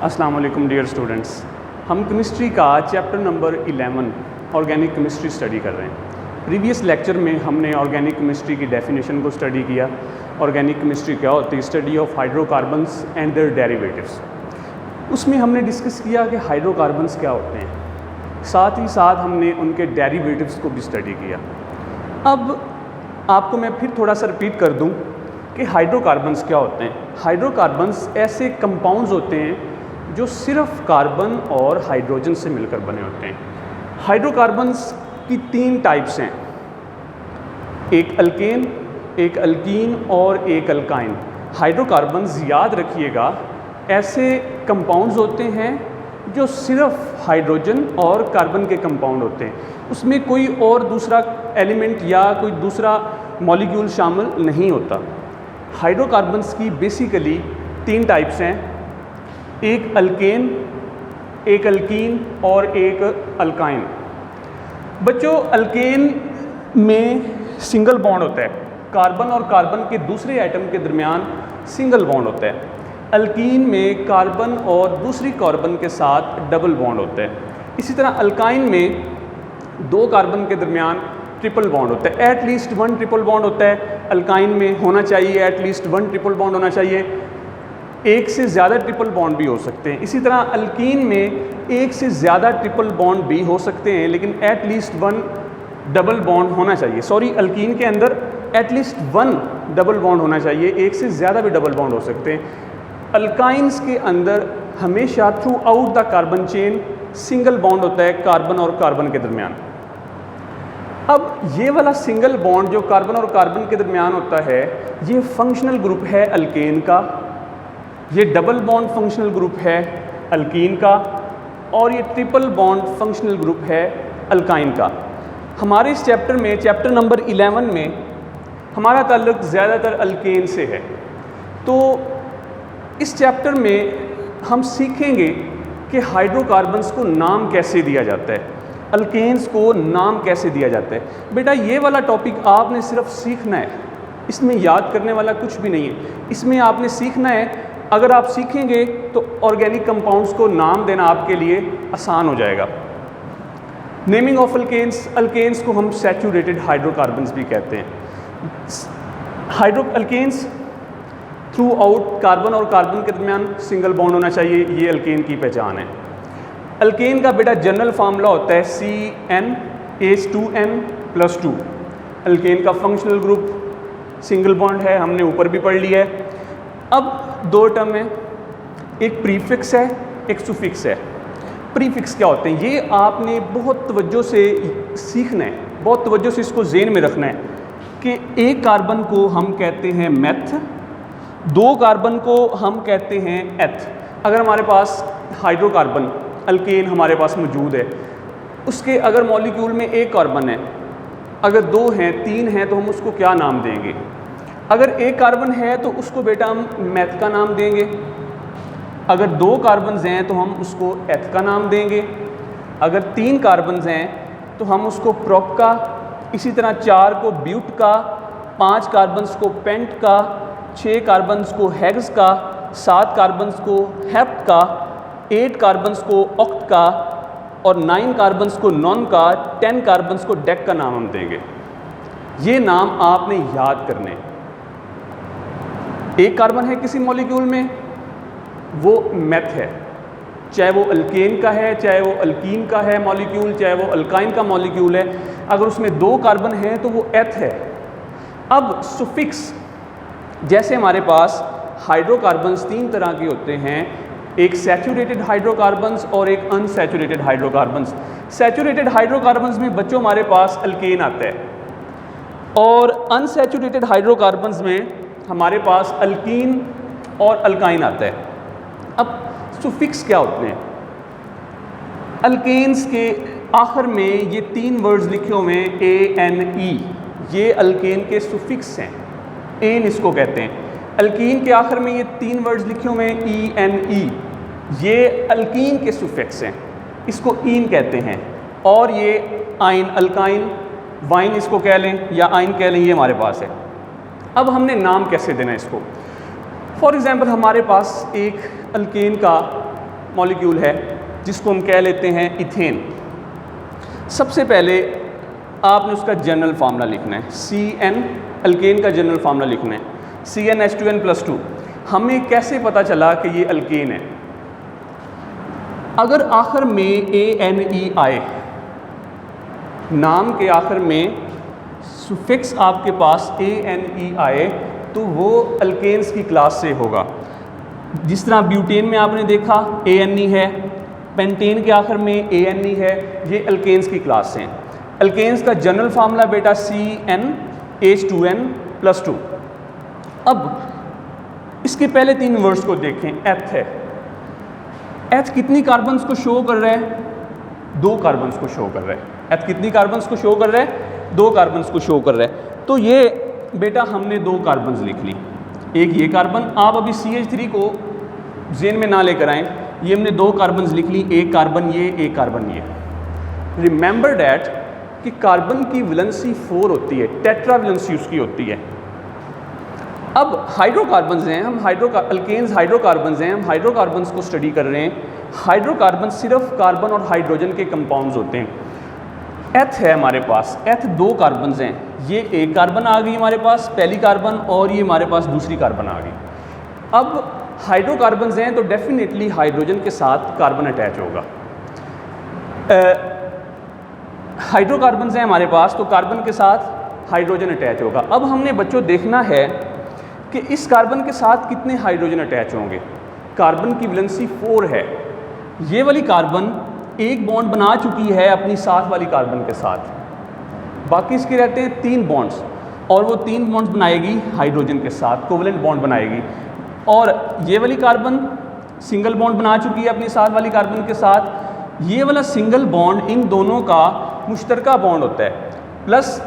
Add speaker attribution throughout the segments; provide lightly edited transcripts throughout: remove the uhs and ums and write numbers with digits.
Speaker 1: अस्सलाम वालेकुम dear students, हम केमिस्ट्री का chapter number 11 organic chemistry study कर रहे हैं। प्रीवियस लेक्चर में हमने ऑर्गेनिक केमिस्ट्री की डेफिनेशन को स्टडी किया। ऑर्गेनिक केमिस्ट्री क्या होती है? Study of hydrocarbons and their derivatives. उसमें हमने डिस्कस किया कि हाइड्रोकार्बन्स क्या होते हैं, साथ ही साथ हमने उनके डेरिवेटिव्स को भी स्टडी किया। अब आपको मैं फिर थोड़ा सा रिपीट कर दूं कि हाइड्रोकार्बन्स क्या होते हैं। हाइड्रोकार्बन्स ऐसे कंपाउंड्स होते हैं जो सिर्फ कार्बन और हाइड्रोजन से मिलकर बने होते हैं। हाइड्रोकार्बन्स की 3 टाइप्स हैं, एक अल्केन, एक अल्कीन और एक अल्काइन। हाइड्रोकार्बन्स याद रखिएगा ऐसे कंपाउंड्स होते हैं जो सिर्फ हाइड्रोजन और कार्बन के कंपाउंड होते हैं, उसमें कोई और दूसरा एलिमेंट या कोई दूसरा मॉलिक्यूल शामिल नहीं होता। हाइड्रोकार्बन्स की बेसिकली 3 टाइप्स हैं, एक अल्केन, एक अल्कीन और एक अल्काइन। बच्चों, अल्केन में सिंगल बॉन्ड होता है, कार्बन और कार्बन के दूसरे एटम के दरमियान सिंगल बॉन्ड होता है। अल्कीन में कार्बन और दूसरी कार्बन के साथ डबल बॉन्ड होता है। इसी तरह अल्काइन में 2 कार्बन के दरमियान ट्रिपल बॉन्ड होता है। एटलीस्ट 1 ट्रिपल बॉन्ड होता है अल्काइन में, होना चाहिए एटलीस्ट 1 ट्रिपल बॉन्ड होना चाहिए। एक से ज़्यादा ट्रिपल बॉन्ड भी हो सकते हैं। इसी तरह अल्कीन में एक से ज़्यादा ट्रिपल बॉन्ड भी हो सकते हैं, लेकिन एटलीस्ट 1 डबल बॉन्ड होना चाहिए। सॉरी, अल्कीन के अंदर एटलीस्ट 1 डबल बॉन्ड होना चाहिए, एक से ज़्यादा भी डबल बॉन्ड हो सकते हैं। अल्काइंस के अंदर हमेशा through out the carbon chain single bond होता है कार्बन और कार्बन के दरमियान। अब ये वाला सिंगल बॉन्ड जो कार्बन और कार्बन के दरमियान होता है, ये फंक्शनल ग्रुप है अल्केन का, ये डबल बॉन्ड फंक्शनल ग्रुप है अल्कीन का, और ये ट्रिपल बॉन्ड फंक्शनल ग्रुप है अल्काइन का। हमारे इस चैप्टर में, चैप्टर नंबर 11 में, हमारा ताल्लुक़ ज़्यादातर अल्केन से है। तो इस चैप्टर में हम सीखेंगे कि हाइड्रोकार्बन्स को नाम कैसे दिया जाता है, अल्केन्स को नाम कैसे दिया जाता है। बेटा, ये वाला टॉपिक आपने सिर्फ सीखना है, इसमें याद करने वाला कुछ भी नहीं है। इसमें आपने सीखना है, अगर आप सीखेंगे तो ऑर्गेनिक कंपाउंड्स को नाम देना आपके लिए आसान हो जाएगा। नेमिंग ऑफ अल्केन्स, अल्केन्स को हम सैचुरेटेड हाइड्रोकार्बन्स भी कहते हैं। अल्केन्स थ्रू आउट कार्बन और कार्बन के दरमियान सिंगल बॉन्ड होना चाहिए, ये अल्केन की पहचान है। अल्केन का बेटा जनरल फार्मूला होता है CnH2n+2। अल्केन का फंक्शनल ग्रुप सिंगल बॉन्ड है, हमने ऊपर भी पढ़ लिया है। अब 2 टर्म है, एक प्रीफिक्स है, एक सुफिक्स है। प्रीफिक्स क्या होते हैं, ये आपने बहुत तवज्जो से सीखना है, बहुत तवज्जो से इसको ज़हन में रखना है कि एक कार्बन को हम कहते हैं मेथ, 2 कार्बन को हम कहते हैं एथ। अगर हमारे पास हाइड्रोकार्बन अल्केन हमारे पास मौजूद है, उसके अगर मॉलिक्यूल में 1 कार्बन है, अगर 2 हैं, 3 हैं, तो हम उसको क्या नाम देंगे? अगर 1 कार्बन है तो उसको बेटा हम मेथ का नाम देंगे, अगर 2 कार्बन्स हैं तो हम उसको एथ का नाम देंगे, अगर 3 कार्बन्स हैं तो हम उसको प्रोप का, इसी तरह 4 को ब्यूट का, 5 कार्बन्स को पेंट का, 6 कार्बन्स को हेक्स का, 7 कार्बन्स को हेप्ट का, 8 कार्बन्स को ऑक्ट का, और 9 कार्बन्स को नॉन का, 10 कार्बन्स को डेक का नाम हम देंगे। ये नाम आपने याद करने। 1 कार्बन है किसी मॉलिक्यूल में, वो मेथ है, चाहे वो अल्केन का है, चाहे वो अल्कीन का है मॉलिक्यूल, चाहे वो अल्काइन का मॉलिक्यूल है। अगर उसमें 2 कार्बन हैं तो वो एथ है। अब सुफिक्स, जैसे हमारे पास हाइड्रोकार्बन्स 3 तरह के होते हैं, एक सैचुरेटेड हाइड्रोकार्बन्स और एक अनसैचुरेटेड हाइड्रोकार्बन्स। सैचुरेटेड हाइड्रोकार्बन्स में बच्चों हमारे पास अल्केन आता है, और अनसैचुरेटेड हाइड्रोकार्बन्स में हमारे पास अल्कीन और अल्काइन आता है। अब सुफिक्स क्या होते हैं? अल्केन्स के आखिर में ये 3 वर्ड्स लिखे हुए हैं ANE, ये अल्केन के सुफिक्स हैं, एन इसको कहते हैं। अल्कीन के आखिर में ये 3 वर्ड्स लिखे हुए हैं ENE, ये अल्कीन के सुफिक्स हैं, इसको ईन कहते हैं। और ये आइन, अल्काइन, वाइन इसको कह लें या आइन कह लें, ये हमारे पास है। अब हमने नाम कैसे देना है इसको? फॉर एग्ज़ाम्पल हमारे पास एक अल्केन का मॉलिक्यूल है जिसको हम कह लेते हैं इथेन। सबसे पहले आपने उसका जनरल फार्मूला लिखना है, CN, अल्केन का जनरल फार्मूला लिखना है, CnH2n+2। हमें कैसे पता चला कि ये अल्केन है? अगर आखिर में ANE आए, नाम के आखिर में सुफिक्स आपके पास ANE आए तो वो अल्केन्स की क्लास से होगा। जिस तरह ब्यूटेन में आपने देखा ANE है, पेंटेन के आखिर में ANE है, ये अल्केन्स की क्लास से हैं। अल्केन्स का जनरल फार्मूला बेटा CnH2n+2। अब इसके पहले 3 वर्ड्स को देखें। एथ है, एथ कितनी कार्बन्स को शो कर रहा है? 2 कार्बन्स को शो कर रहा है। एथ कितनी कार्बन्स को शो कर रहा है? 2 कार्बन्स को शो कर रहा है। तो ये बेटा हमने 2 कार्बन्स लिख ली, एक ये कार्बन। आप अभी CH3 को जेन में ना लेकर आएँ, ये हमने 2 कार्बन्स लिख ली, एक कार्बन ये, एक कार्बन ये। रिमेंबर डैट कि कार्बन की वैलेंसी 4 होती है, टेट्रा वैलेंसी उसकी होती है। अब हाइड्रोकार्बन्स हैं, हम अल्केन्स हाइड्रोकार्बन्स हैं, हम हाइड्रोकार्बन्स को स्टडी कर रहे हैं। हाइड्रोकार्बन सिर्फ कार्बन और हाइड्रोजन के कंपाउंड्स होते हैं। एथ है हमारे पास, एथ 2 कार्बन्स हैं, ये एक कार्बन आ गई हमारे पास, पहली कार्बन, और ये हमारे पास दूसरी कार्बन आ गई। अब हाइड्रोकार्बन्स हैं तो डेफिनेटली हाइड्रोजन के साथ कार्बन अटैच होगा। हाइड्रोकार्बन्स हैं हमारे पास तो कार्बन के साथ हाइड्रोजन अटैच होगा। अब हमने बच्चों देखना है कि इस कार्बन के साथ कितने हाइड्रोजन अटैच होंगे। कार्बन की वैलेंसी 4 है, ये वाली कार्बन एक बॉन्ड बना चुकी है अपनी साथ वाली कार्बन के साथ, बाकी इसके रहते हैं 3 बॉन्ड्स, और वो 3 बॉन्ड्स बनाएगी हाइड्रोजन के साथ, कोवलेंट बॉन्ड बनाएगी। और ये वाली कार्बन सिंगल बॉन्ड बना चुकी है अपनी साथ वाली कार्बन के साथ। ये वाला सिंगल बॉन्ड इन दोनों का मुश्तरका बॉन्ड होता है, प्लस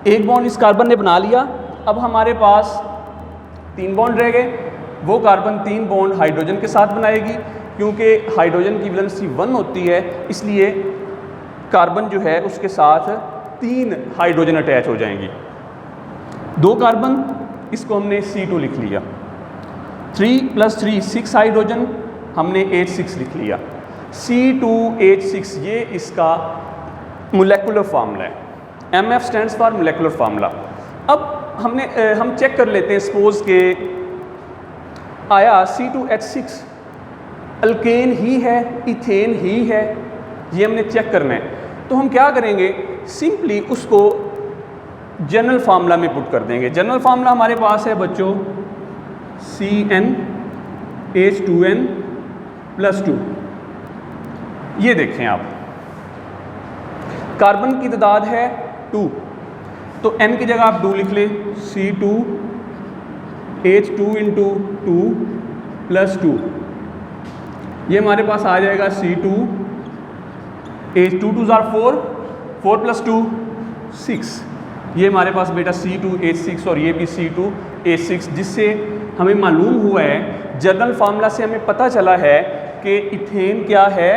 Speaker 1: एक बॉन्ड इस कार्बन ने बना लिया। अब हमारे पास 3 बॉन्ड रह गए। वो कार्बन 3 बॉन्ड हाइड्रोजन के साथ बनाएगी, क्योंकि हाइड्रोजन की वैलेंसी 1 होती है, इसलिए कार्बन जो है उसके साथ 3 हाइड्रोजन अटैच हो जाएंगी। 2 कार्बन, इसको हमने C2 लिख लिया। 3 + 3 6 हाइड्रोजन, हमने H6 लिख लिया। C2H6 ये इसका मोलेकुलर फार्मूला है। MF stands for molecular formula. अब हम चेक कर लेते हैं, सपोज के आया C2H6 अल्केन ही है, इथेन ही है, ये हमने चेक करना है। तो हम क्या करेंगे, सिंपली उसको जनरल फार्मूला में पुट कर देंगे। जनरल फार्मूला हमारे पास है बच्चों CnH2n+2। ये देखें आप, कार्बन की तादाद है 2, तो n की जगह आप 2 लिख लें, C2H2 × 2+2। ये हमारे पास आ जाएगा C2H2 2 = 4, 4 + 2 6। ये हमारे पास बेटा C2H6 और ये भी C2H6, जिससे हमें मालूम हुआ है, जनरल फार्मूला से हमें पता चला है कि इथेन क्या है,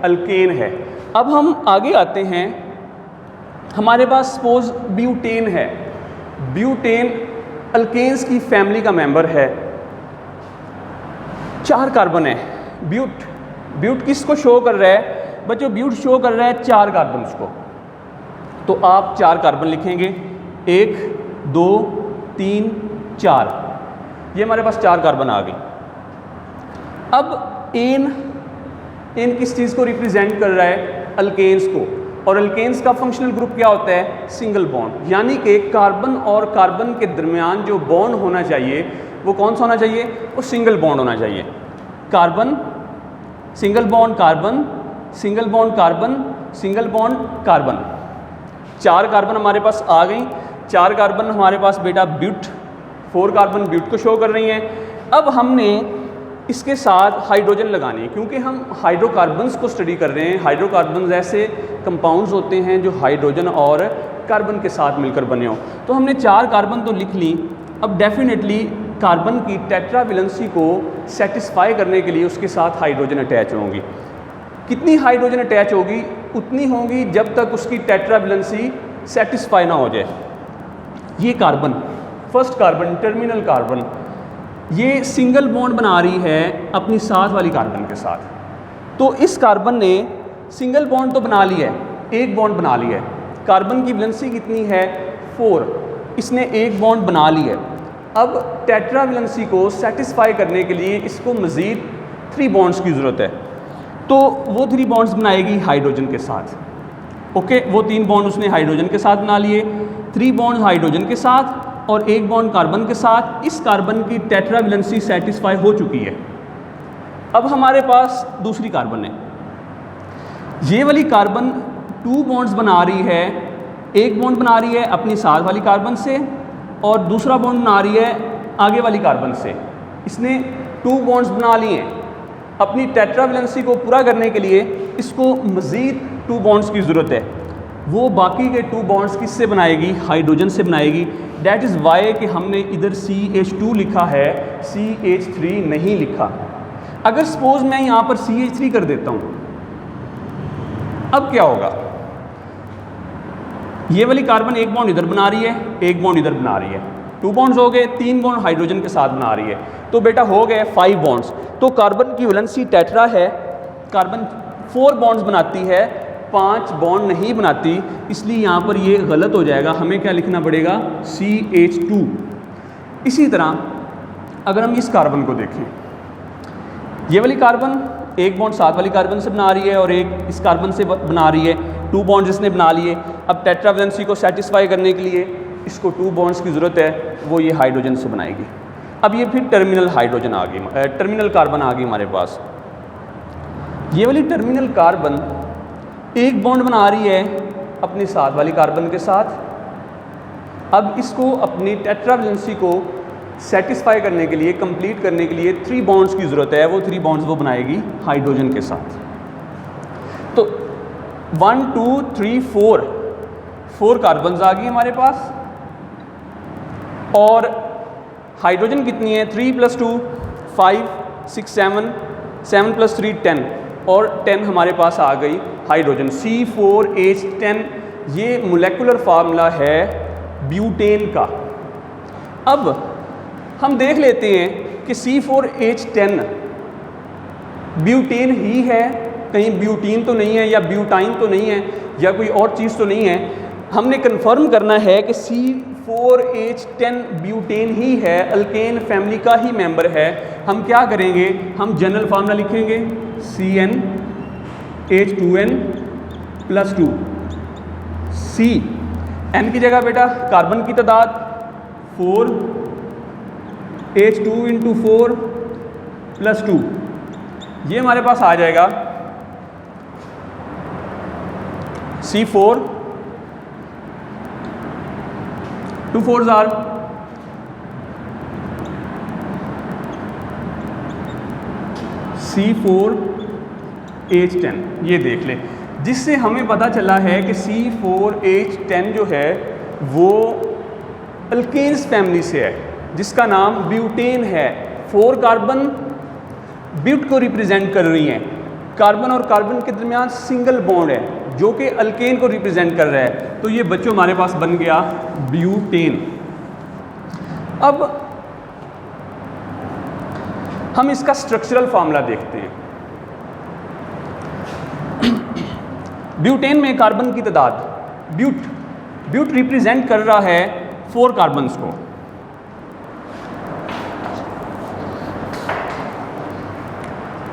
Speaker 1: अल्केन है। अब हम आगे आते हैं, हमारे पास सपोज ब्यूटेन है। ब्यूटेन अल्केन्स की फैमिली का मेंबर है, 4 कार्बन है। ब्यूट किसको शो कर रहा है बच्चों? ब्यूट शो कर रहा है 4 कार्बन को। तो आप 4 कार्बन लिखेंगे, 1 2 3 4। ये हमारे पास 4 कार्बन आ गई। अब एन किस चीज़ को रिप्रेजेंट कर रहा है? अल्केन्स को। और अल्केन्स का फंक्शनल ग्रुप क्या होता है? Single bond. यानी कि कार्बन और कार्बन के दरमियान जो बॉन्ड होना चाहिए वो कौन सा होना चाहिए? वो सिंगल बॉन्ड होना चाहिए। Carbon, single bond carbon, single bond carbon, single bond carbon. 4 carbon हमारे पास आ गई। 4 कार्बन हमारे पास बेटा ब्यूट, 4 कार्बन ब्यूट को शो कर रही हैं। अब हमने इसके साथ हाइड्रोजन लगानी है, क्योंकि हम हाइड्रोकार्बन्स को स्टडी कर रहे हैं। हाइड्रोकार्बन्स ऐसे कंपाउंड्स होते हैं जो हाइड्रोजन और कार्बन के साथ मिलकर बने हों। तो हमने 4 कार्बन तो लिख ली। अब डेफिनेटली कार्बन की टेट्रा वैलेंसी को सेटिस्फाई करने के लिए उसके साथ हाइड्रोजन अटैच होंगी। कितनी हाइड्रोजन अटैच होगी? उतनी होंगी जब तक उसकी टेट्रा वैलेंसी सेटिस्फाई ना हो जाए। ये carbon, first carbon, terminal carbon, ये सिंगल बॉन्ड बना रही है अपनी साथ वाली कार्बन के साथ। तो इस कार्बन ने सिंगल बॉन्ड तो बना लिया है, एक बॉन्ड बना लिया है। कार्बन की वैलेंसी कितनी है 4, इसने एक बॉन्ड बना लिया है। अब टेट्रा वैलेंसी को सेटिस्फाई करने के लिए इसको मज़ीद 3 बॉन्ड्स की ज़रूरत है। तो वो 3 बॉन्ड्स बनाएगी हाइड्रोजन के साथ। ओके, वो 3 बॉन्ड उसने हाइड्रोजन के साथ बना लिए, 3 बॉन्ड हाइड्रोजन के साथ और 1 बॉन्ड कार्बन के साथ। इस कार्बन की टेट्रा वैलेंसी सेटिस्फाई हो चुकी है। अब हमारे पास दूसरी कार्बन है। ये वाली कार्बन 2 बॉन्ड्स बना रही है, एक बॉन्ड बना रही है अपनी साथ वाली कार्बन से और दूसरा बॉन्ड बना रही है आगे वाली कार्बन से। इसने 2 बॉन्ड्स बना लिए हैं। अपनी टेट्रा वैलेंसी को पूरा करने के लिए इसको मज़ीद 2 बॉन्ड्स की ज़रूरत है। वो बाकी के 2 बॉन्ड्स किससे बनाएगी? हाइड्रोजन से बनाएगी। डैट इज़ वाई कि हमने इधर CH2 लिखा है, CH3 नहीं लिखा। अगर सपोज मैं यहाँ पर CH3 कर देता हूँ, अब क्या होगा? ये वाली कार्बन एक बॉन्ड इधर बना रही है, एक बॉन्ड इधर बना रही है, 2 बॉन्ड्स हो गए, 3 बॉन्ड हाइड्रोजन के साथ बना रही है, तो बेटा हो गए 5 बॉन्ड्स। तो कार्बन की वैलेंसी टेट्रा है, कार्बन 4 बॉन्ड्स बनाती है, 5 बॉन्ड नहीं बनाती, इसलिए यहाँ पर ये गलत हो जाएगा। हमें क्या लिखना पड़ेगा? CH2। इसी तरह अगर हम इस कार्बन को देखें, ये वाली कार्बन एक बॉन्ड साथ वाली कार्बन से बना रही है और एक इस कार्बन से बना रही है, 2 बॉन्ड्स इसने बना लिए। अब टेट्रा वैलेंसी को सेटिस्फाई करने के लिए इसको 2 बॉन्ड्स की ज़रूरत है, वो ये हाइड्रोजन से बनाएगी। अब ये फिर टर्मिनल हाइड्रोजन आ गई, टर्मिनल कार्बन आ गई हमारे पास। ये वाली टर्मिनल कार्बन एक बॉन्ड बना रही है अपनी साथ वाली कार्बन के साथ। अब इसको अपनी टेट्रा वैलेंसी को सेटिस्फाई करने के लिए, कंप्लीट करने के लिए 3 बॉन्ड्स की ज़रूरत है। वो 3 बॉन्ड्स वो बनाएगी हाइड्रोजन के साथ। तो 1 2 3 4 कार्बन्स आ गई हमारे पास और हाइड्रोजन कितनी है? 3 + 2 5 6 7 7 + 3 10 और 10 हमारे पास आ गई हाइड्रोजन C4H10। ये मोलेकुलर फार्मूला है ब्यूटेन का। अब हम देख लेते हैं कि C4H10 ब्यूटेन ही है, कहीं ब्यूटीन तो नहीं है या ब्यूटाइन तो नहीं है या कोई और चीज़ तो नहीं है। हमने कंफर्म करना है कि C4H10 ब्यूटेन ही है, अल्केन फैमिली का ही मेंबर है। हम क्या करेंगे? हम जनरल फार्मूला लिखेंगे CnH2n + 2 C। n की जगह बेटा कार्बन की तादाद 4, H2 × 4 + 2, ये हमारे पास आ जाएगा C4 2 4s are C4H10। ये देख ले, जिससे हमें पता चला है कि C4H10 जो है वो अल्केन्स फैमिली से है, जिसका नाम ब्यूटेन है। 4 कार्बन ब्यूट को रिप्रेजेंट कर रही हैं। कार्बन और कार्बन के दरमियान सिंगल बॉन्ड है जो कि अल्केन को रिप्रेजेंट कर रहा है। तो ये बच्चों हमारे पास बन गया ब्यूटेन। अब हम इसका स्ट्रक्चरल फार्मूला देखते हैं। ब्यूटेन में कार्बन की तादाद, ब्यूट रिप्रेजेंट कर रहा है 4 कार्बन्स को।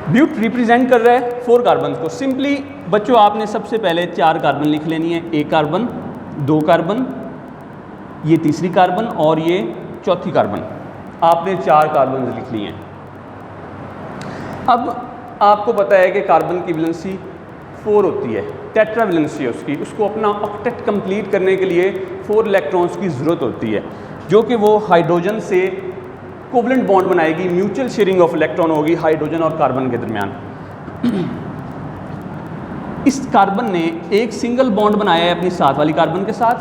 Speaker 1: ब्यूट रिप्रेजेंट कर रहा है 4 कार्बन को। सिंपली बच्चों आपने सबसे पहले 4 कार्बन लिख लेनी है। 1 कार्बन, 2 कार्बन, ये तीसरी कार्बन और ये चौथी कार्बन। आपने 4 कार्बन लिख लिए हैं। अब आपको पता है कि कार्बन की वैलेंसी 4 होती है, टेट्रा वैलेंसी है उसकी। उसको अपना ऑक्टेट कंप्लीट करने के लिए 4 इलेक्ट्रॉन्स की ज़रूरत होती है, जो कि वो हाइड्रोजन से कोवलेंट बॉन्ड बनाएगी। म्यूचुअल शेयरिंग ऑफ इलेक्ट्रॉन होगी हाइड्रोजन और कार्बन के दरमियान। इस कार्बन ने एक सिंगल बॉन्ड बनाया है अपनी साथ वाली कार्बन के साथ।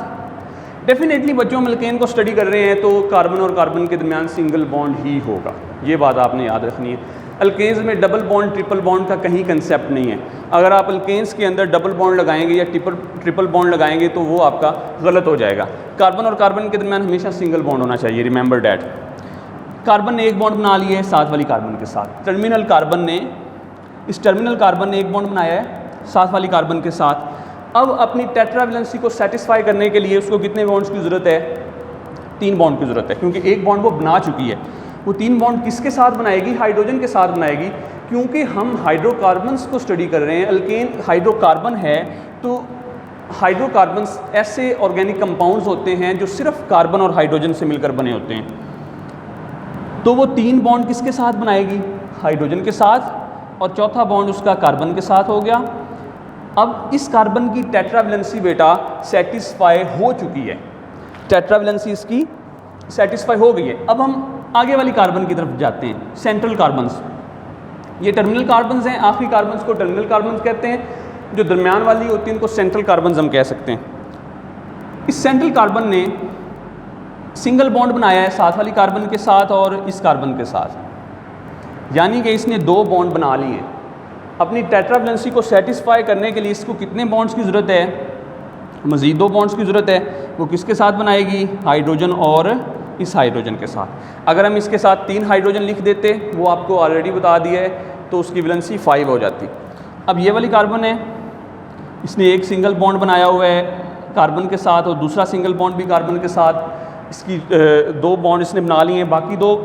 Speaker 1: डेफिनेटली बच्चों अल्केन को स्टडी कर रहे हैं तो कार्बन और कार्बन के दरमियान सिंगल बॉन्ड ही होगा, ये बात आपने याद रखनी है। अल्केन्स में डबल बॉन्ड ट्रिपल बॉन्ड का कहीं कंसेप्ट नहीं है। अगर आप अल्केन्स के अंदर डबल बॉन्ड लगाएंगे या ट्रिपल बॉन्ड लगाएंगे तो वो आपका गलत हो जाएगा। कार्बन और कार्बन के दरमियान हमेशा सिंगल बॉन्ड होना चाहिए, रिमेंबर डैट। कार्बन ने एक बॉन्ड बना लिया है साथ वाली कार्बन के साथ, टर्मिनल कार्बन ने, इस टर्मिनल कार्बन ने एक बॉन्ड बनाया है साथ वाली कार्बन के साथ। अब अपनी टेट्रावैलेंसी को सेटिस्फाई करने के लिए उसको कितने बॉन्ड्स की ज़रूरत है? 3 बॉन्ड की ज़रूरत है, क्योंकि एक बॉन्ड वो बना चुकी है। वो 3 बॉन्ड किसके साथ बनाएगी? हाइड्रोजन के साथ बनाएगी, क्योंकि हम हाइड्रोकार्बन्स को स्टडी कर रहे हैं। अल्केन हाइड्रोकार्बन है, तो हाइड्रोकार्बन्स ऐसे ऑर्गेनिक कंपाउंड्स होते हैं जो सिर्फ कार्बन और हाइड्रोजन से मिलकर बने होते हैं। तो वो 3 बॉन्ड किसके साथ बनाएगी? हाइड्रोजन के साथ, और चौथा बॉन्ड उसका कार्बन के साथ हो गया। अब इस कार्बन की टेट्रावैलेंसी बेटा सेटिस्फाई हो चुकी है, टेट्रावैलेंसी इसकी सेटिस्फाई हो गई है। अब हम आगे वाली कार्बन की तरफ जाते हैं, सेंट्रल कार्बन्स। ये टर्मिनल कार्बन्स हैं, आखिरी कार्बन्स को टर्मिनल कार्बन्स कहते हैं, जो दरमियान वाली होती है उनको सेंट्रल कार्बन्स हम कह सकते हैं। इस सेंट्रल कार्बन ने सिंगल बॉन्ड बनाया है साथ वाली कार्बन के साथ और इस कार्बन के साथ, यानी कि इसने 2 बॉन्ड बना लिए। अपनी टेट्रावैलेंसी को सेटिस्फाई करने के लिए इसको कितने बॉन्ड्स की ज़रूरत है? मज़ीद 2 बॉन्ड्स की ज़रूरत है। वो किसके साथ बनाएगी? हाइड्रोजन और इस हाइड्रोजन के साथ। अगर हम इसके साथ 3 हाइड्रोजन लिख देते, वो आपको ऑलरेडी बता दिया है, तो उसकी वैलेंसी 5 हो जाती। अब ये वाली कार्बन है, इसने एक सिंगल बॉन्ड बनाया हुआ है कार्बन के साथ और दूसरा सिंगल बॉन्ड भी कार्बन के साथ। इसकी 2 बॉन्ड इसने बना लिए हैं, बाकी 2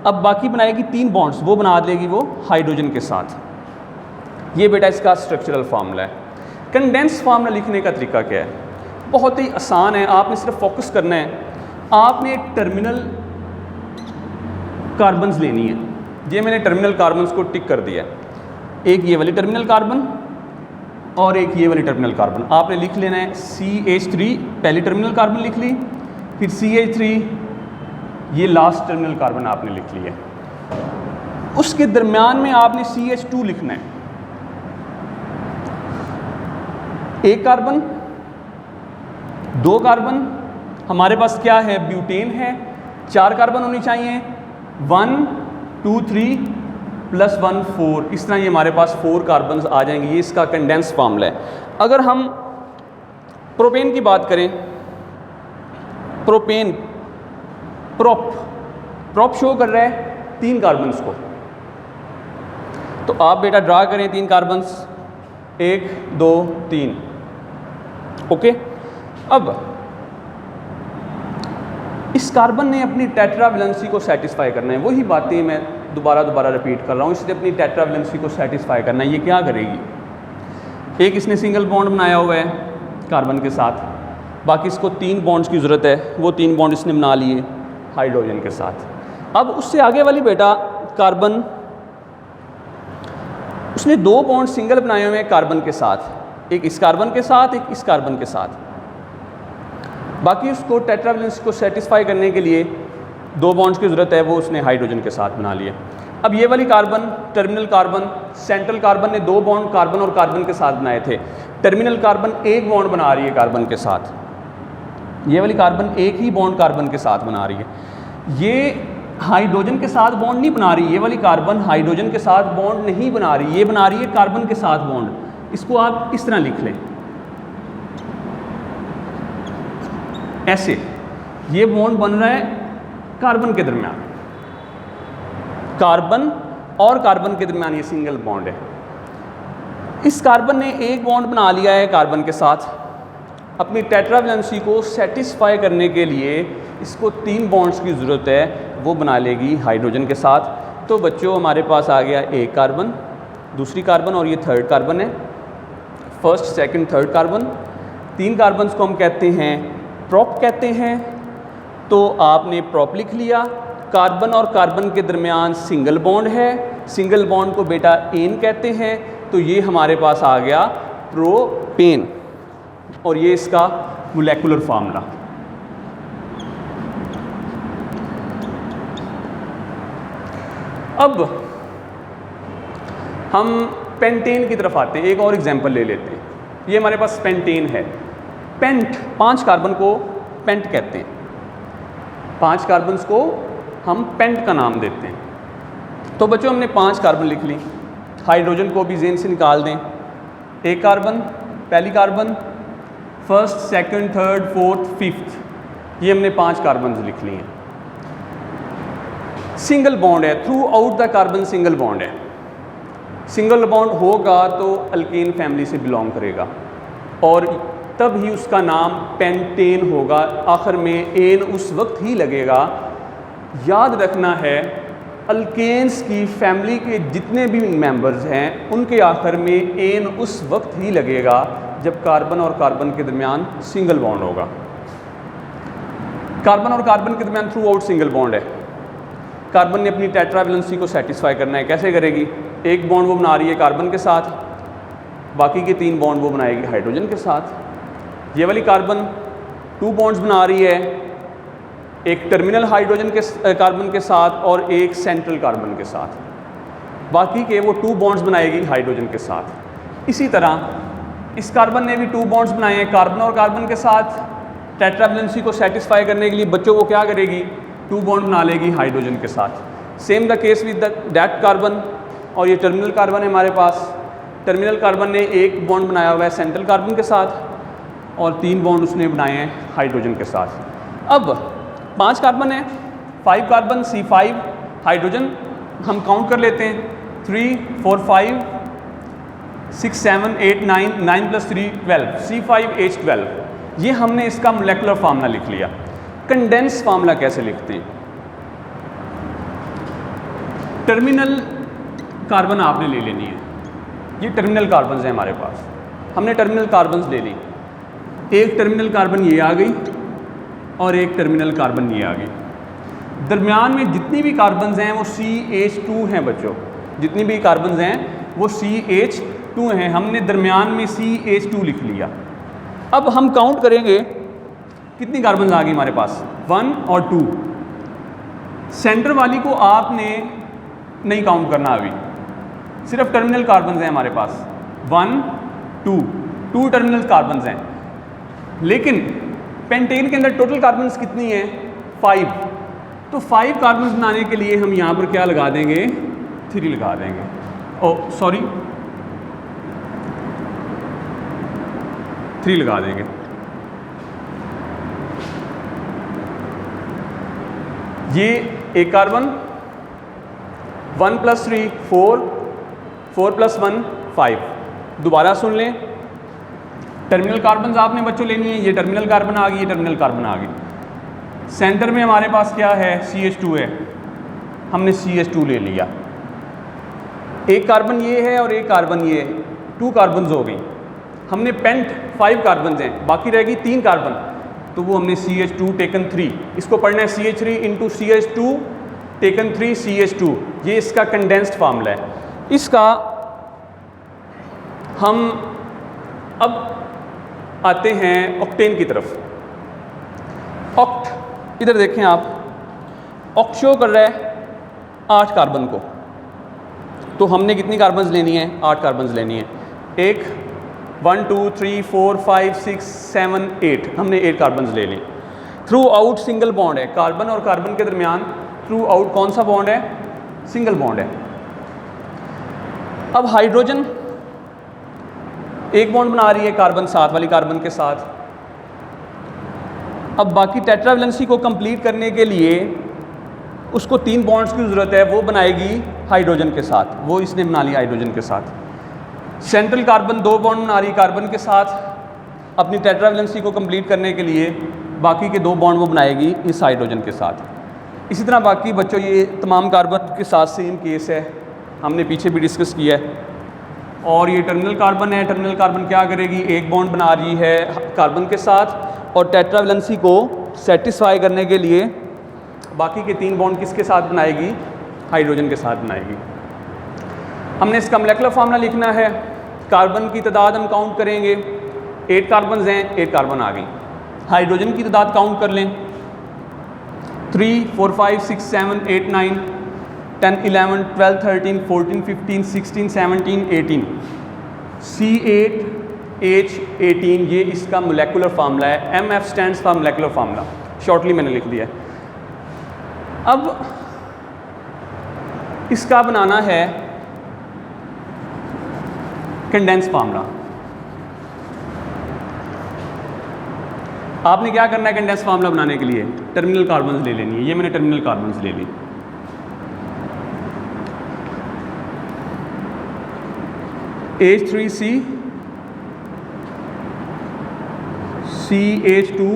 Speaker 1: अब बाकी बनाएगी 3 बॉन्ड्स, वो बना देगी वो हाइड्रोजन के साथ। ये बेटा इसका स्ट्रक्चरल फार्मूला है। कंडेंस फार्मूला लिखने का तरीका क्या है? बहुत ही आसान है, आपने सिर्फ फोकस करना है। आपने टर्मिनल कार्बन्स लेनी है। ये मैंने टर्मिनल कार्बन्स को टिक कर दिया है, एक ये वाली टर्मिनल कार्बन और एक ये वाली टर्मिनल कार्बन। आपने लिख लेना है CH3, पहली टर्मिनल कार्बन लिख ली, फिर CH3, ये लास्ट टर्मिनल कार्बन आपने लिख लिया। उसके दरमियान में आपने CH2 लिखना है। एक कार्बन, 2 कार्बन, हमारे पास क्या है? ब्यूटेन है। 4 कार्बन होनी चाहिए, 1 2 3 + 1 4। इस तरह ये हमारे पास 4 कार्बन्स आ जाएंगे। ये इसका कंडेंस फार्मूला है। अगर हम प्रोपेन की बात करें, प्रोपेन प्रोप शो कर रहा है 3 कार्बन्स को, तो आप बेटा ड्रा करें 3 कार्बन्स, 1 2 3। ओके, अब इस कार्बन ने अपनी टेट्रावैलेंसी को सेटिस्फाई करना है। वही बातें मैं दोबारा रिपीट कर रहा हूँ। इसने अपनी टेट्रावैलेंसी को सेटिस्फाई करना है। ये क्या करेगी? एक इसने सिंगल बॉन्ड बनाया हुआ है कार्बन के साथ, बाकी इसको 3 बॉन्ड्स की ज़रूरत है। वो 3 बॉन्ड इसने बना लिए हाइड्रोजन के साथ। अब उससे आगे वाली बेटा कार्बन, उसने 2 बॉन्ड सिंगल बनाए हुए हैं कार्बन के साथ, एक इस कार्बन के साथ, एक इस कार्बन के साथ। बाकी उसको टेट्रावैलेंसी को सेटिस्फाई करने के लिए 2 बॉन्ड्स की ज़रूरत है, वो उसने हाइड्रोजन के साथ बना लिए। अब ये वाली carbon, terminal carbon, central carbon ने 2 बॉन्ड कार्बन और कार्बन के साथ बनाए थे। टर्मिनल कार्बन 1 बॉन्ड बना रही है कार्बन के साथ। ये वाली कार्बन 1 ही बॉन्ड कार्बन के साथ बना रही है। ये हाइड्रोजन के साथ बॉन्ड नहीं बना रही। ये वाली कार्बन हाइड्रोजन के साथ बॉन्ड नहीं बना रही, ये बना रही है कार्बन के साथ बॉन्ड। इसको आप इस तरह लिख लें, ऐसे। ये बॉन्ड बन रहा है कार्बन के दरमियान, कार्बन और कार्बन के दरमियान ये सिंगल बॉन्ड है। इस कार्बन ने 1 बॉन्ड बना लिया है कार्बन के साथ। अपनी टेट्रावैलेंसी को सेटिस्फाई करने के लिए इसको 3 बॉन्ड्स की ज़रूरत है, वो बना लेगी हाइड्रोजन के साथ। तो बच्चों हमारे पास आ गया 1 कार्बन, दूसरी कार्बन और ये 3rd कार्बन है। First, second, 3rd carbon. 3 carbons को हम कहते हैं प्रोप कहते हैं। तो आपने प्रोप लिख लिया। कार्बन और कार्बन के दरमियान सिंगल बॉन्ड है, सिंगल बॉन्ड को बेटा एन कहते हैं। तो ये हमारे पास आ गया प्रोपेन, और ये इसका मोलेकुलर फार्मूला। अब हम पेंटेन की तरफ आते हैं। एक और एग्जांपल ले लेते हैं। ये हमारे पास पेंटेन है। पेंट, 5 कार्बन को पेंट कहते हैं। 5 कार्बन्स को हम पेंट का नाम देते हैं। तो बच्चों हमने 5 कार्बन लिख ली। हाइड्रोजन को भी ज़हन से निकाल दें। 1 कार्बन, पहली carbon, first, second, 3rd, 4th, 5th, ये हमने 5 कार्बन लिख लिए हैं। सिंगल बॉन्ड है, through out the carbon single bond है। सिंगल बॉन्ड होगा तो अल्केन फैमिली से बिलोंग करेगा और तब ही उसका नाम पेंटेन होगा। आखिर में एन उस वक्त ही लगेगा। याद रखना है अल्केन्स की फैमिली के जितने भी मेंबर्स हैं उनके आखिर में एन उस वक्त ही लगेगा जब कार्बन और कार्बन के दरमियान सिंगल बॉन्ड होगा। कार्बन और कार्बन के दरमियान थ्रू आउट सिंगल बॉन्ड है। कार्बन ने अपनी टेट्रा वैलेंसी को सेटिस्फाई करना है। कैसे करेगी? एक बॉन्ड वो बना रही है कार्बन के साथ, बाकी के 3 बॉन्ड वो बनाएगी हाइड्रोजन के साथ। ये वाली कार्बन 2 बॉन्ड्स बना रही है, एक टर्मिनल हाइड्रोजन के कार्बन के साथ और एक सेंट्रल कार्बन के साथ। बाकी के वो 2 बॉन्ड्स बनाएगी हाइड्रोजन के साथ। इसी तरह इस कार्बन ने भी 2 बॉन्ड्स बनाए हैं कार्बन और कार्बन के साथ। टेट्रा वैलेंसी को सेटिस्फाई करने के लिए बच्चों को क्या करेगी? 2 बॉन्ड बना लेगी हाइड्रोजन के साथ। Same the case with that carbon. और ये टर्मिनल कार्बन है हमारे पास। टर्मिनल कार्बन ने एक बॉन्ड बनाया हुआ है सेंट्रल कार्बन के साथ और 3 बॉन्ड उसने बनाए हैं हाइड्रोजन के साथ। अब 5 कार्बन है, 5 कार्बन C5 हाइड्रोजन हम काउंट कर लेते हैं। 3 4 5 6 7 8 9 9 + 3 12 C5H12। ये हमने इसका मोलेकुलर फार्मूला लिख लिया। कंडेंस फार्मूला कैसे लिखते हैं? टर्मिनल कार्बन आपने ले लेनी है। ये टर्मिनल कार्बन्स हैं हमारे पास। हमने टर्मिनल कार्बन्स ले ली। एक टर्मिनल कार्बन ये आ गई और एक टर्मिनल कार्बन ये आ गई। दरमियान में जितनी भी कार्बन्स हैं वो CH2 हैं बच्चों। जितनी भी कार्बन्स हैं वो CH2 हैं। हमने दरमियान में CH2 लिख लिया। अब हम काउंट करेंगे कितनी कार्बन्स आ गई हमारे पास? 1 और 2। सेंटर वाली को आपने नहीं काउंट करना अभी, सिर्फ टर्मिनल कार्बन्स हैं हमारे पास। 1 2 टर्मिनल कार्बन्स हैं। लेकिन पेंटेन के अंदर टोटल कार्बन्स कितनी हैं? 5। तो 5 कार्बन्स बनाने के लिए हम यहाँ पर क्या लगा देंगे? 3 लगा देंगे। ओह सॉरी 3 लगा देंगे। ये एक कार्बन 1 + 3 4 4 + 1 5। दोबारा सुन लें, टर्मिनल कार्बन आपने बच्चों लेनी है। ये टर्मिनल कार्बन आ गई, ये टर्मिनल कार्बन आ गई। सेंटर में हमारे पास क्या है? CH2 है। हमने CH2 ले लिया। एक कार्बन ये है और एक कार्बन ये है। 2 कार्बन्स हो गई। हमने पेंट 5 कार्बन्स हैं, बाकी रहेगी 3 कार्बन, तो वो हमने CH2 टेकन 3। इसको पढ़ना है CH3 × CH2 टेकन 3 CH2। ये इसका कंडेंस्ड फार्मूला है। इसका हम अब आते हैं ऑक्टेन की तरफ। ऑक्ट इधर देखें आप, ऑक्ट शो कर रहा है 8 कार्बन को। तो हमने कितनी कार्बन्स लेनी है? 8 कार्बन्स लेनी है। एक 1 2 3 4 5 6 7 8 हमने 8 कार्बन्स ले ली। थ्रू आउट सिंगल बॉन्ड है। कार्बन और कार्बन के दरमियान थ्रू आउट कौन सा बॉन्ड है? सिंगल बॉन्ड है। अब हाइड्रोजन एक बॉन्ड बना रही है कार्बन 7 वाली कार्बन के साथ। अब बाकी टेट्रा वैलेंसी को कंप्लीट करने के लिए उसको 3 बॉन्ड्स की ज़रूरत है। वो बनाएगी हाइड्रोजन के साथ। वो इसने बना लिया हाइड्रोजन के साथ। सेंट्रल कार्बन 2 बॉन्ड बना रही कार्बन के साथ। अपनी टेट्रा वैलेंसी को कंप्लीट करने के लिए बाकी के 2 बॉन्ड वो बनाएगी इस हाइड्रोजन के साथ। इसी तरह बाकी बच्चों ये तमाम कार्बन के साथ सेम केस है, हमने पीछे भी डिस्कस किया है। और ये टर्मिनल कार्बन है। टर्मिनल कार्बन क्या करेगी? एक बॉन्ड बना रही है कार्बन के साथ और टेट्रा वैलेंसी को सेटिस्फाई करने के लिए बाकी के 3 बॉन्ड किसके साथ बनाएगी? हाइड्रोजन के साथ बनाएगी। हमने इसका मोलेकुलर फार्मूला लिखना है। कार्बन की तादाद हम काउंट करेंगे। 8 कार्बन हैं, 8 कार्बन आ गई। हाइड्रोजन की तादाद काउंट कर लें। 3 4 5 6 7 8 9 10 11 12 13 14 15 16 17 18 C8H18 ये इसका मोलेकुलर फार्मूला है। MF stands for molecular formula, shortly मैंने लिख दिया है। अब इसका बनाना है कंडेंस फार्मूला। आपने क्या करना है कंडेंस फार्मूला बनाने के लिए? टर्मिनल कार्बन्स ले लेनी है। ये मैंने टर्मिनल कार्बन्स ले ली। H3C CH2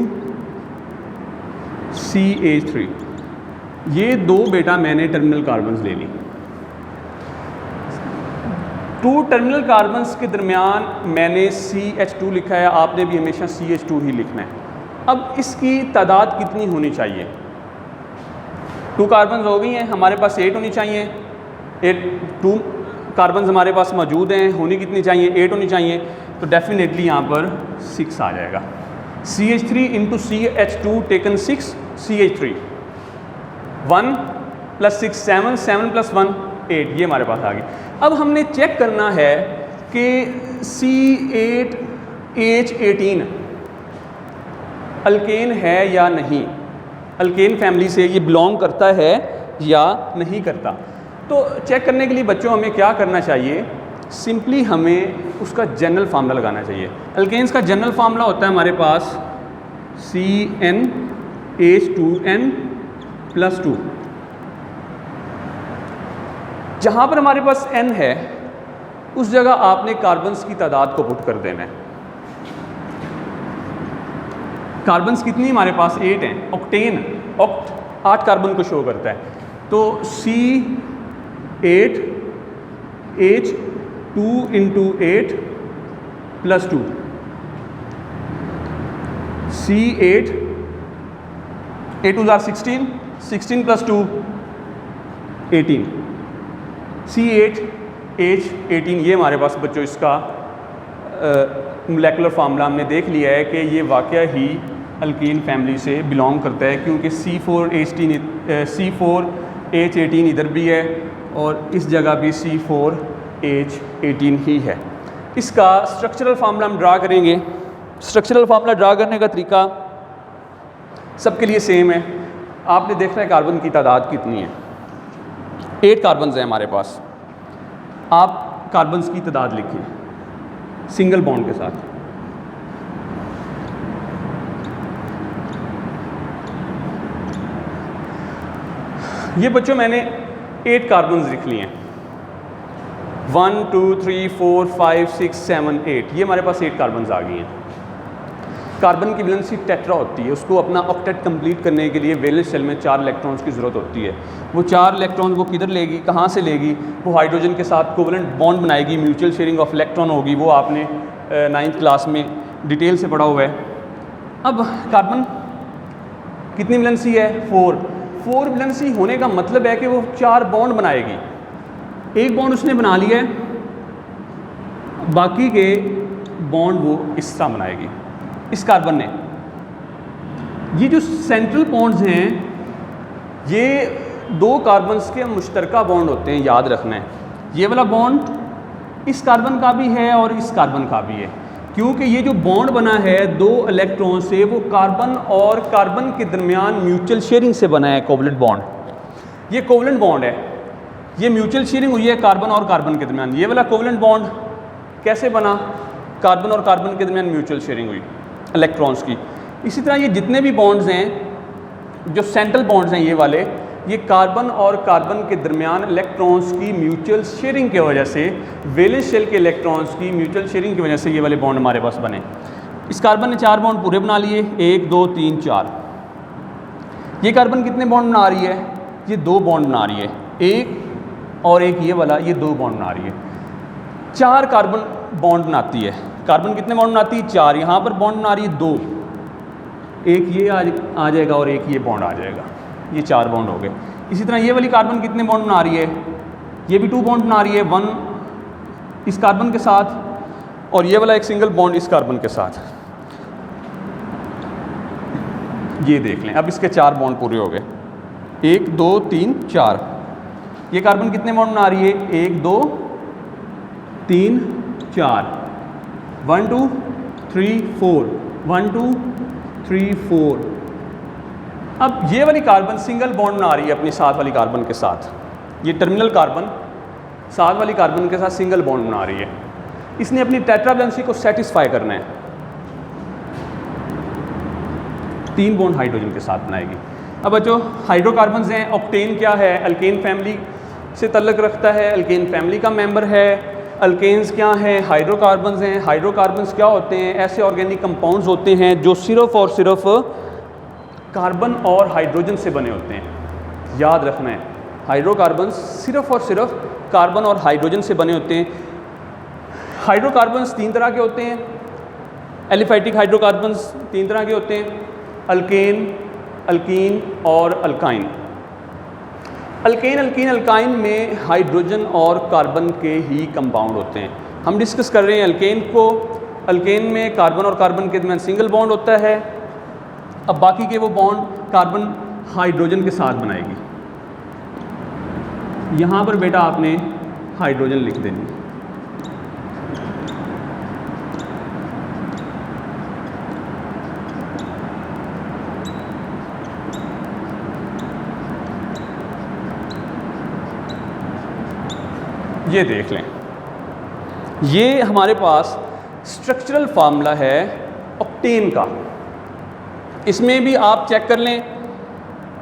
Speaker 1: CH3, ये दो बेटा मैंने टर्मिनल कार्बन्स ले ली। टू टर्मिनल कार्बन्स के दरमियान मैंने CH2 लिखा है, आपने भी हमेशा CH2 ही लिखना है। अब इसकी तादाद कितनी होनी चाहिए? 2 कार्बन्स हो गई हैं, हमारे पास 8 होनी चाहिए। 2 कार्बन्स हमारे पास मौजूद हैं, होनी कितनी चाहिए? 8 होनी चाहिए। तो डेफिनेटली यहाँ पर 6 आ जाएगा। CH3 into CH2 taken 6 CH3, 1 + 6 7, 7 + 1 8, ये हमारे पास आ गई। अब हमने चेक करना है कि C8H18 अल्केन है या नहीं, अल्केन फैमिली से ये बिलोंग करता है या नहीं करता। तो चेक करने के लिए बच्चों हमें क्या करना चाहिए? सिंपली हमें उसका जनरल फार्मूला लगाना चाहिए। अल्केन्स का जनरल फार्मूला होता है हमारे पास CnH2n+2। जहाँ पर हमारे पास n है उस जगह आपने कार्बन्स की तादाद को पुट कर देना है। कार्बन्स कितनी हमारे पास? 8 हैं। ऑक्टेन, ऑक्ट 8 कार्बन को शो करता है। तो C8H2 इंटू 8 + 2, C8 8 2 16, 16 + 2 18, C8H18। ये हमारे पास बच्चों इसका मोलेकुलर फार्मूला हमने देख लिया है कि ये वाकया ही अल्कीन फैमिली से बिलोंग करता है, क्योंकि C4H18 इधर भी है और इस जगह भी C4H18 ही है। इसका स्ट्रक्चरल फार्मूला हम ड्रा करेंगे। स्ट्रक्चरल फार्मूला ड्रा करने का तरीका सबके लिए सेम है। आपने देखना है कार्बन की तादाद कितनी है। 8 कार्बन्स हैं हमारे पास। आप कार्बन्स की तादाद लिखें सिंगल बॉन्ड के साथ। ये बच्चों मैंने 8 कार्बन्स लिख लिए हैं। 1 2 3 4 5 6 7 8, ये हमारे पास 8 कार्बन्स आ गई हैं। कार्बन की वैलेंसी टेट्रा होती है, उसको अपना ऑक्टेट कंप्लीट करने के लिए वैलेंस शेल में 4 इलेक्ट्रॉन्स की ज़रूरत होती है। वो 4 इलेक्ट्रॉन वो किधर लेगी, कहाँ से लेगी? वो हाइड्रोजन के साथ कोवलेंट बॉन्ड बनाएगी, म्यूचुअल शेयरिंग ऑफ इलेक्ट्रॉन होगी। वो आपने 9th क्लास में डिटेल से पढ़ा हुआ है। अब कार्बन कितनी वैलेंसी है? 4 वैलेंसी होने का मतलब है कि वो 4 बॉन्ड बनाएगी। एक बॉन्ड उसने बना लिया है, बाकी के बॉन्ड वो इस तरह बनाएगी इस कार्बन ने। ये जो सेंट्रल बॉन्ड्स हैं ये 2 कार्बन्स के मुश्तरका बॉन्ड होते हैं, याद रखना है। ये वाला बॉन्ड इस कार्बन का भी है और इस कार्बन का भी है, क्योंकि ये जो बॉन्ड बना है 2 इलेक्ट्रॉन से, वो कार्बन और कार्बन के दरमियान म्यूचुअल शेयरिंग से बना है कोवलेंट बॉन्ड। ये कोवलेंट बॉन्ड है, ये म्यूचुअल शेयरिंग हुई है कार्बन और कार्बन के दरमियान। ये वाला कोवलेंट बॉन्ड कैसे बना? कार्बन और कार्बन के दरमियान म्यूचुअल शेयरिंग हुई इलेक्ट्रॉन्स की। इसी तरह ये जितने भी बॉन्ड्स हैं, जो सेंट्रल बॉन्ड्स हैं ये वाले, ये कार्बन और कार्बन के दरमियान इलेक्ट्रॉन्स की म्यूचुअल शेयरिंग की वजह से, वैलेंस शेल के इलेक्ट्रॉन्स की म्यूचुअल शेयरिंग की वजह से ये वाले बॉन्ड हमारे पास बने। इस कार्बन ने 4 बॉन्ड पूरे बना लिए, 1 2 3 4। ये कार्बन कितने बॉन्ड बना रही है? ये 2 बॉन्ड बना रही है, एक और एक ये वाला, ये 2 बॉन्ड बना रही है। 4 कार्बन बॉन्ड बनाती है। कार्बन कितने बॉन्ड बनाती है? 4। यहाँ पर बॉन्ड बना रही है 2, एक ये आ जाएगा और एक ये बॉन्ड आ जाएगा, ये 4 बॉन्ड हो गए। इसी तरह ये वाली कार्बन कितने बॉन्ड बना रही है? ये भी 2 बॉन्ड बना रही है, 1 इस कार्बन के साथ और ये वाला एक सिंगल बॉन्ड इस कार्बन के साथ। ये देख लें, अब इसके 4 बॉन्ड पूरे हो गए, 1 2 3 4। ये कार्बन कितने बॉन्ड बना रही है? 1 2 3 4, 1 2 3 4, 1 2 3 4। अब ये वाली कार्बन सिंगल बॉन्ड बना रही है अपनी साथ वाली कार्बन के साथ। ये टर्मिनल कार्बन साथ वाली कार्बन के साथ सिंगल बॉन्ड बना रही है। इसने अपनी टेट्रा वैलेंसी को सेटिस्फाई करना है, 3 बॉन्ड हाइड्रोजन के साथ बनाएगी। अब बच्चों हाइड्रोकार्बन्स हैं। ऑक्टेन क्या है? अल्केन फैमिली से तल्लुक़ रखता है, अल्केन फैमिली का मेंबर है। अल्केन्स क्या हैं, हाइड्रोकार्बन्स हैं। हाइड्रोकार्बन्स क्या होते हैं? ऐसे ऑर्गेनिक कंपाउंड्स होते हैं जो सिर्फ और सिर्फ कार्बन और हाइड्रोजन से बने होते हैं। याद रखना है, हाइड्रोकार्बन्स सिर्फ और सिर्फ कार्बन और हाइड्रोजन से बने होते हैं। हाइड्रोकार्बन्स 3 तरह के होते हैं। एलिफैटिक हाइड्रोकार्बन्स 3 तरह के होते हैं, अल्केन, अल्कीन और अल्काइन। अल्केन, अल्कीन, अल्काइन में हाइड्रोजन और कार्बन के ही कंपाउंड होते हैं। हम डिस्कस कर रहे हैं अल्केन को। अल्केन में कार्बन और कार्बन के दरमियान सिंगल बॉन्ड होता है। अब बाकी के वो बॉन्ड कार्बन हाइड्रोजन के साथ बनाएगी। यहाँ पर बेटा आपने हाइड्रोजन लिख देनी। ये देख लें, ये हमारे पास स्ट्रक्चरल फार्मूला है ऑक्टेन का। इसमें भी आप चेक कर लें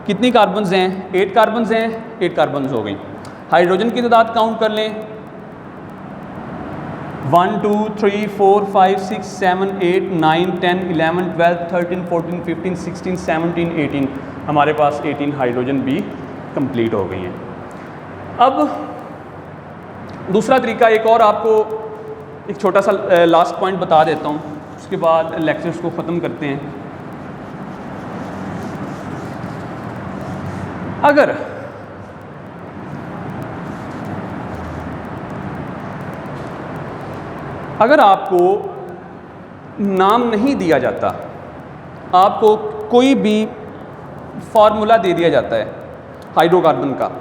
Speaker 1: कितनी कार्बन्स हैं, 8 कार्बन्स हैं, 8 कार्बन्स हो गई। हाइड्रोजन की तादाद काउंट कर लें, 1 2 3 4 5 6 7 8 9 10 11 12 13 14 15 16 17 18 हमारे पास 18 हाइड्रोजन भी कंप्लीट हो गई हैं। अब दूसरा तरीका एक और आपको एक छोटा सा लास्ट पॉइंट बता देता हूँ, उसके बाद लेक्चर्स को ख़त्म करते हैं। अगर आपको नाम नहीं दिया जाता, आपको कोई भी फार्मूला दे दिया जाता है हाइड्रोकार्बन का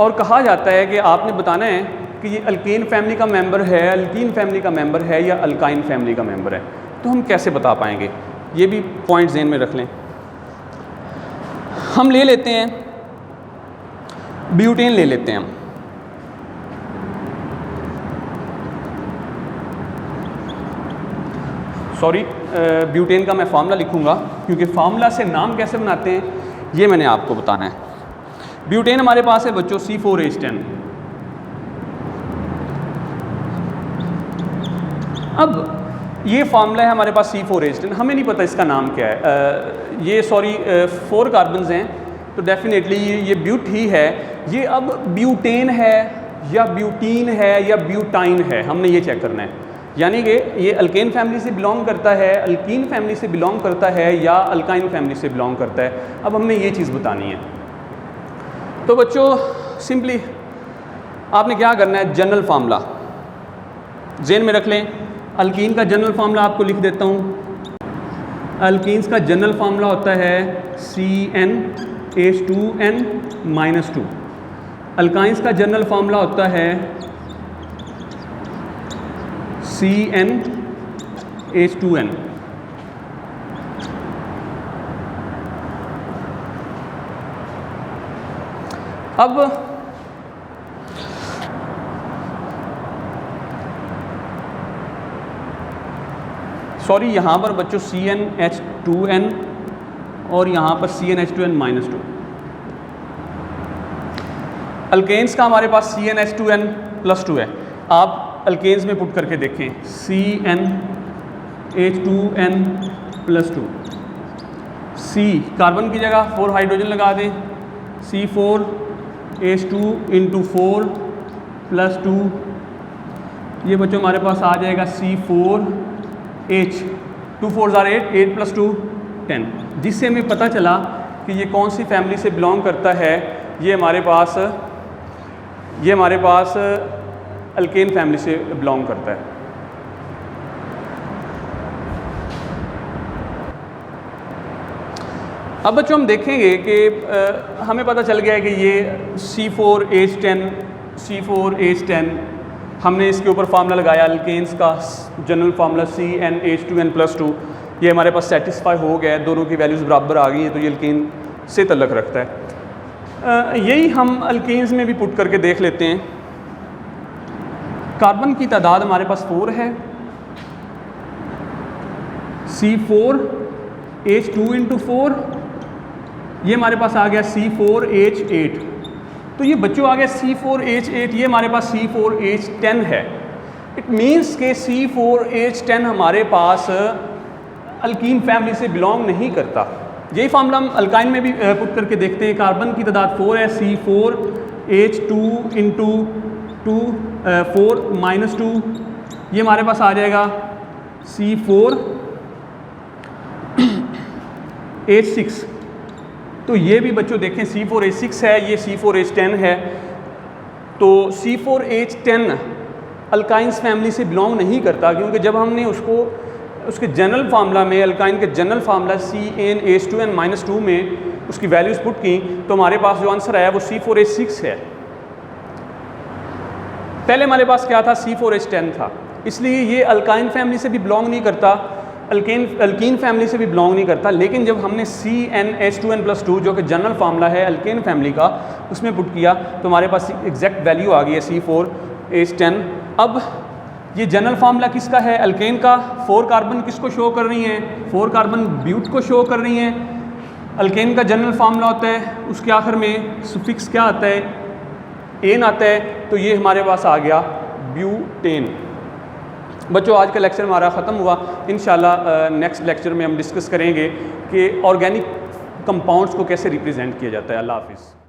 Speaker 1: और कहा जाता है कि आपने बताना है कि ये अल्केन फैमिली का मेंबर है, अल्कीन फैमिली का मेंबर है या अल्काइन फैमिली का मेंबर है, तो हम कैसे बता पाएंगे? ये भी पॉइंट ज़हन में रख लें। हम ले लेते हैं ब्यूटेन, ले लेते हैं हम। सॉरी, ब्यूटेन का मैं फार्मूला लिखूंगा क्योंकि फार्मूला से नाम कैसे बनाते हैं ये मैंने आपको बताना है। ब्यूटेन हमारे पास है बच्चों C4H10। अब ये फार्मूला है हमारे पास C4H10, हमें नहीं पता इसका नाम क्या है। ये 4 कार्बन्स हैं तो डेफिनेटली ये ब्यूट ही है। ये अब ब्यूटेन है या ब्यूटीन है या ब्यूटाइन है, हमने ये चेक करना है। यानी कि ये अल्केन फैमिली से बिलोंग करता है, अल्कीन फैमिली से बिलोंग करता है या अल्काइन फैमिली से बिलोंग करता है। अब हमने ये चीज़ बतानी है। तो बच्चों सिंपली आपने क्या करना है, जनरल फार्मूला ज़हन में रख लें। अल्कीन का जनरल फार्मूला आपको लिख देता हूँ। अल्कीन्स का जनरल फार्मूला होता है CnH2n-2। अल्काइंस का जनरल फार्मूला होता है CnH2n। अब सॉरी, यहाँ पर बच्चों CnH2n और यहाँ पर CnH2n-2। अल्केन्स का हमारे पास CnH2n+2 है। आप अल्केन्स में पुट करके देखें, CnH2n+2। C कार्बन की जगह 4 हाइड्रोजन लगा दें, C4H2 × 4+2। ये बच्चों हमारे पास आ जाएगा C4H, 2 4 8, 8 + 2 10, जिससे हमें पता चला कि ये कौन सी फैमिली से बिलोंग करता है। ये हमारे पास अल्केन फैमिली से बिलोंग करता है। अब बच्चों हम देखेंगे कि हमें पता चल गया है कि ये C4H10 हमने इसके ऊपर फार्मूला लगाया अल्केन्स का जनरल फार्मूला CnH2n+2। ये हमारे पास सेटिस्फाई हो गया है, दोनों की वैल्यूज़ बराबर आ गई हैं, तो ये अल्केन से तल्लुक़ रखता है। यही हम अल्केन्स में भी पुट करके देख लेते हैं। कार्बन की तादाद हमारे पास 4 है, C4H2 × 4, ये हमारे पास आ गया C4H8। तो ये बच्चों आ गया C4H8, ये हमारे पास C4H10 है। इट मीन्स के C4H10 हमारे पास अल्कीन फैमिली से बिलोंग नहीं करता। यही फार्मूला हम अल्काइन में भी पुट करके देखते हैं। कार्बन की तादाद 4 है, C4H2 इंटू 2 4 माइनस 2, ये हमारे पास आ जाएगा C4H6। तो ये भी बच्चों देखें C4H6 है, ये C4H10 है। तो C4H10 अल्काइंस फैमिली से बिलोंग नहीं करता, क्योंकि जब हमने उसके जनरल फार्मूला में, अल्काइन के जनरल फार्मूला CnH2n-2 में उसकी वैल्यूज़ पुट की, तो हमारे पास जो आंसर आया वो C4H6 है। पहले हमारे पास क्या था, C4H10 था, इसलिए ये अल्काइन फैमिली से भी बिलोंग नहीं करता, अल्कीन फैमिली से भी बिलोंग नहीं करता। लेकिन जब हमने CnH2n+2 जो कि जनरल फार्मूला है अल्केन फैमिली का, उसमें पुट किया तो हमारे पास एग्जैक्ट वैल्यू आ गई है C4H10। अब ये जनरल फार्मूला किसका है, अल्केन का। 4 कार्बन किसको शो कर रही हैं, 4 कार्बन ब्यूट को शो कर रही हैं। अल्केन का जनरल फार्मूला होता है, उसके आखिर में सुफिक्स क्या आता है, एन आता है। तो ये हमारे पास आ गया ब्यूटेन। बच्चों आज का लेक्चर हमारा ख़त्म हुआ। इंशाल्लाह नेक्स्ट लेक्चर में हम डिस्कस करेंगे कि ऑर्गेनिक कंपाउंड्स को कैसे रिप्रेजेंट किया जाता है। अल्लाह हाफिज़।